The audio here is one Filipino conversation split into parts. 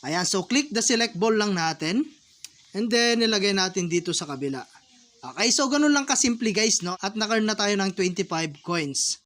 Ayan, so click the select ball lang natin. And then, nilagay natin dito sa kabila. Okay, so ganun lang kasimple guys, no? At naka-earn na tayo ng 25 coins.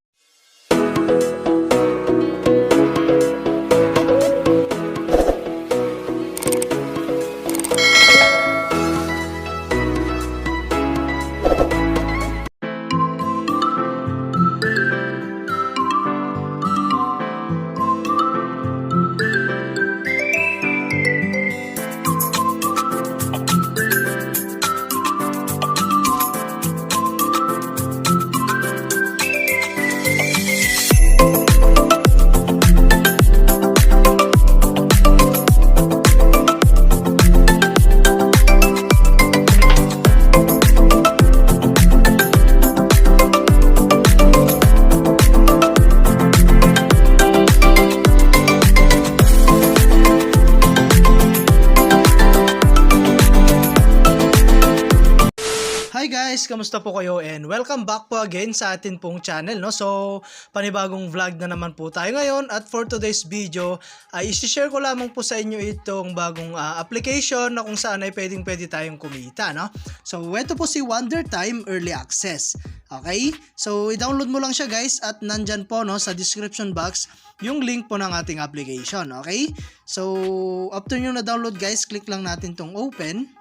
Hi guys, kamusta po kayo and welcome back po again sa atin pong channel, no? So, panibagong vlog na naman po tayo ngayon at for today's video ay isi-share ko lamang po sa inyo itong bagong application na kung saan ay pwede tayong kumita, no? So, ito po si Wonder Time Early Access. Okay? So, i-download mo lang siya guys at nandyan po, no, sa description box yung link po ng ating application, okay? So, after nyo na-download guys, click lang natin tong open.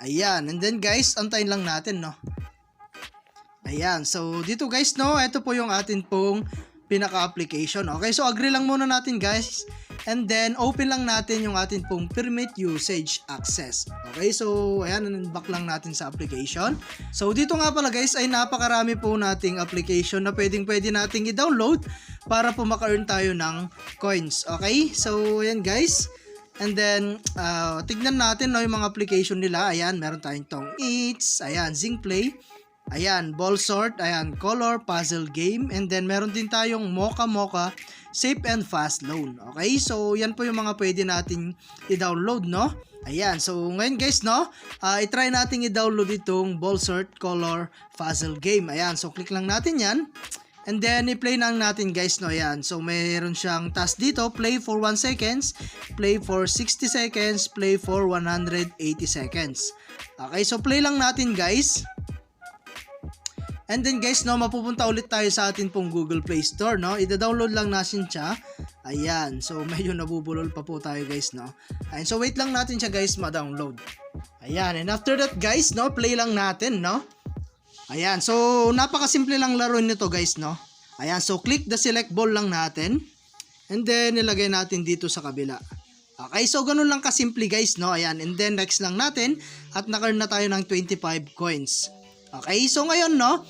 Ayan, and then guys, antayin lang natin, no? Ayan, so dito guys, no, ito po yung atin pong pinaka-application. Okay, so agree lang muna natin guys. And then, open lang natin yung atin pong permit usage access. Okay, so ayan, back lang natin sa application. So dito nga pala guys, ay napakarami po nating application na pwede nating i-download para po maka-earn tayo ng coins. Okay, so ayan guys. And then, tignan natin, no, yung mga application nila. Ayan, meron tayong tong Eats, ayan, Zingplay, ayan, Ball Sort, ayan, Color, Puzzle Game, and then meron din tayong Mocha Mocha, Safe and Fast Loan. Okay, so yan po yung mga pwede nating i-download, no? Ayan, so ngayon guys, no, i-try nating i-download itong Ball Sort, Color, Puzzle Game. Ayan, so click lang natin yan. And then, i-play lang natin guys, no, ayan. So, mayroon siyang task dito, play for 1 seconds, play for 60 seconds, play for 180 seconds. Okay, so play lang natin guys. And then guys, no, mapupunta ulit tayo sa atin pong Google Play Store, no. Ida-download lang natin siya. Ayan, so medyo nabubulol pa po tayo guys, no. Ayan, so wait lang natin siya guys, ma-download. Ayan, and after that guys, no, play lang natin, no. Ayan, so napakasimple lang laruin nito guys, no? Ayan, so click the select ball lang natin. And then, nilagay natin dito sa kabila. Okay, so ganun lang kasimple guys, no? Ayan, and then next lang natin at naka-earn na tayo ng 25 coins. Okay, so ngayon, no?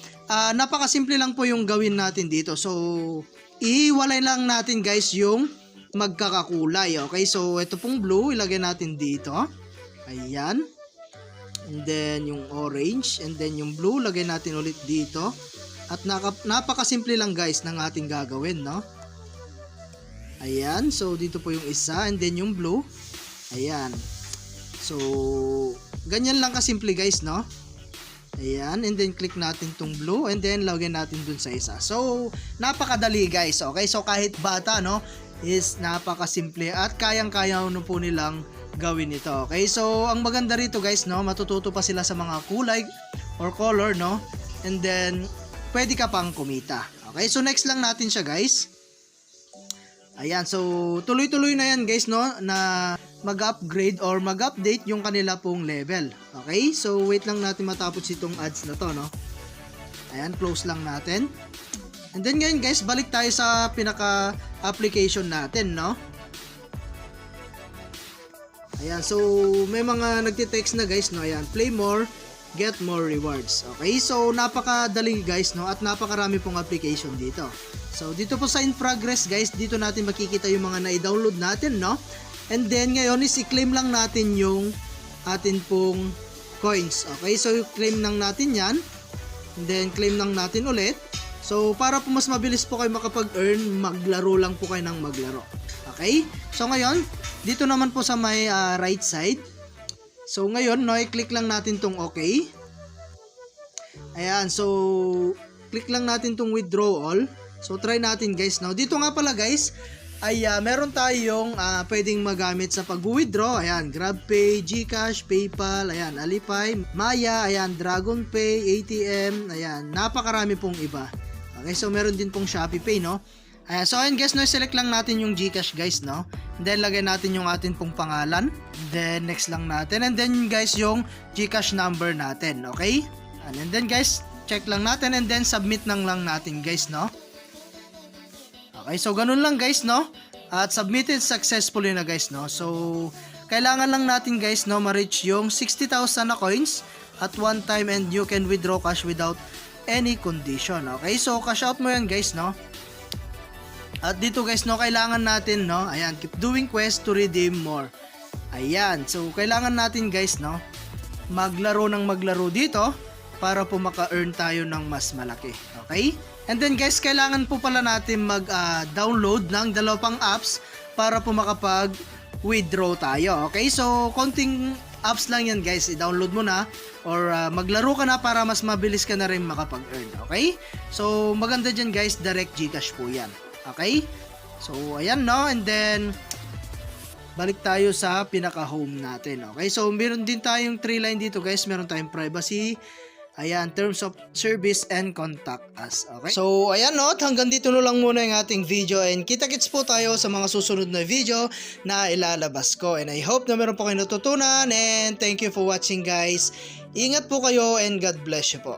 Napakasimple lang po yung gawin natin dito. So, ihiwalay lang natin guys yung magkakakulay. Okay, so ito pong blue, ilagay natin dito. Ayan. And then yung orange, and then yung blue, lagay natin ulit dito. At napakasimple lang guys ng ating gagawin, no? Ayan, so dito po yung isa, and then yung blue. Ayan. So, ganyan lang kasimple guys, no? Ayan, and then click natin tong blue, and then lagay natin dun sa isa. So, napakadali guys, okay? So, kahit bata, no, is napakasimple at kayang-kaya no po nilang gawin ito. Okay, so ang maganda rito guys, no, matututo pa sila sa mga kulay or color, no, and then pwede ka pang kumita. Okay, so next lang natin siya guys. Ayan, so tuloy-tuloy na yan guys, no, na mag-upgrade or mag-update yung kanila pong level. Okay, so wait lang natin matapos itong ads na to, no. Ayan, close lang natin. And then ngayon guys, balik tayo sa pinaka application natin, no. Ayan, so may mga nagtitext na guys, no. Ayan, play more, get more rewards. Okay, so napakadali guys, no, at napakarami pong application dito. So dito po sa in progress guys, dito natin makikita yung mga na-download natin, no. And then ngayon is i-claim lang natin yung atin pong coins. Okay, so claim lang natin yan. And then claim lang natin ulit. So para po mas mabilis po kayo makapag-earn, maglaro lang po kayo ng maglaro. Okay, so ngayon dito naman po sa may right side. So ngayon, no, i-click lang natin tong okay. Ayan, so click lang natin tong withdraw all. So try natin guys, no. Dito nga pala guys, ay meron tayong pwedeng magamit sa pag-withdraw. Ayan, GrabPay, GCash, PayPal, ayan, Alipay, Maya, ayan, DragonPay, ATM, ayan, napakarami pong iba. Okay, so meron din pong ShopeePay, no? Ayan, so ayan guys, no, select lang natin yung GCash guys, no? And then lagay natin yung atin pong pangalan. And then next lang natin. And then guys, yung GCash number natin, okay? And then guys, check lang natin and then submit lang natin guys, no? Okay, so ganun lang guys, no? At submitted successfully na guys, no? So, kailangan lang natin guys, no, ma-reach yung 60,000 na coins at one time and you can withdraw cash without any condition. Okay, so cash out mo yan guys, no? At dito guys, no, kailangan natin, no? Ayan, keep doing quest to redeem more. Ayan, so kailangan natin guys, no, maglaro dito para po maka-earn tayo ng mas malaki. Okay? And then guys, kailangan po pala natin mag-download ng dalawang apps para po makapag-withdraw tayo. Okay? So, konting apps lang yan guys. I-download mo na or maglaro ka na para mas mabilis ka na rin makapag-earn. Okay? So, maganda dyan guys, direct GCash po yan. Okay? So, ayan no. And then, balik tayo sa pinaka-home natin. Okay? So, meron din tayong 3 line dito guys. Meron tayong privacy, ayan, terms of service and contact us. Okay? So, ayan no, hanggang dito na lang muna yung ating video and kita-kits po tayo sa mga susunod na video na ilalabas ko. And I hope na meron po kayo natutunan and thank you for watching guys. Ingat po kayo and God bless you po.